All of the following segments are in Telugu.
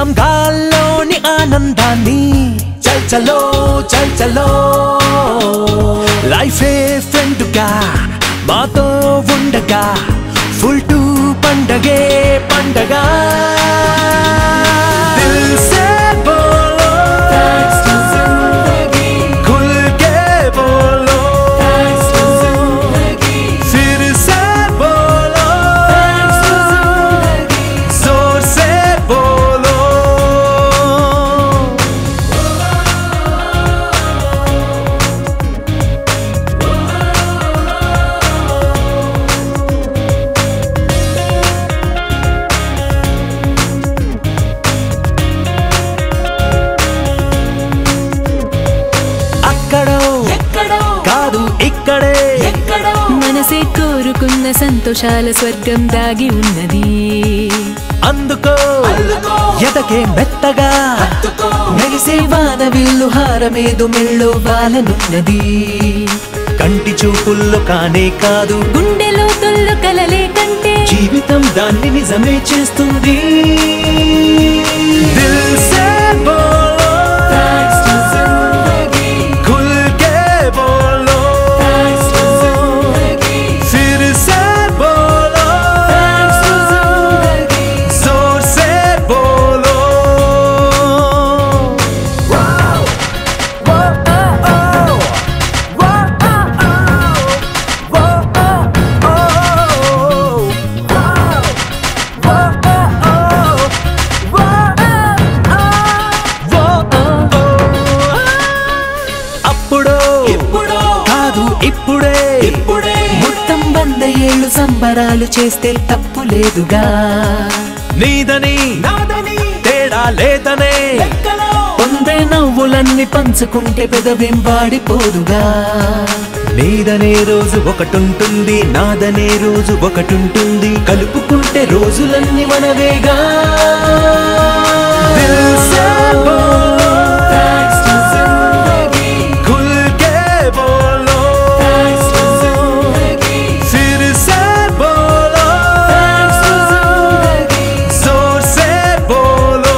చూద్దాం గాల్లోని ఆనందాన్ని చల్ చలో చల్ చలో లైఫే ఫ్రెండ్గా మాతో ఉండగా ఫుల్ టు పండగే పండగా దిల్ సే బోలో खुल के बोलो फिर से बोलो जोर से बोलो కాదు ఇక్కడే మనసే కోరుకున్న సంతోషాల స్వర్గం దాగి ఉన్నది అందుకో ఎదకే మెత్తగా మెరిసే వాన విల్లు హారమేదు మెళ్ళో వాలనున్నది కంటి చూపుల్లో కానే కాదు గుండెలో తొల్లు కలలే కంటే జీవితం దాన్ని నిజమే చేస్తుంది దిల్ సే బోలో खुल के बोलो फिर से बोलो जोर से बोलो ఇప్పుడే మొత్తం 100 ఏళ్ళు సంబరాలు చేస్తే తప్పు లేదుగా నీదని నాదని తేడా లేదనే పొందే నవ్వులన్నీ పంచుకుంటే పెదవేం వాడిపోదుగా నీదనే రోజు ఒకటుంటుంది నాదనే రోజు ఒకటుంటుంది కలుపుకుంటే రోజులన్నీ మనవేగా దిల్ సే బోలో खुल के बोलो फिर से बोलो जोर से बोलो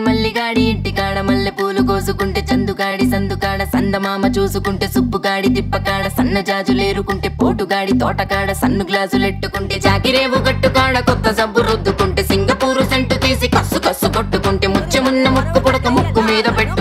మల్లిగాడి ఇంటికాడ మల్లె పూలు కోసుకుంటే చందుగాడి సందుకాడ సందమామ చూసుకుంటే సుప్పుగాడి తిప్పకాడ సన్న జాజులేరుకుంటే పోటుగాడి తోటకాడ సన్ను గ్లాసులెట్టుకుంటే జాకిరేవు గట్టుకాడ కొత్త సబ్బు రుద్దుకుంటే సింగపూరు సెంటు తీసి కస్సు కస్సు కొట్టుకుంటే ముచ్చెమున్న ముక్కు పుడక ముక్కు మీద పెట్టి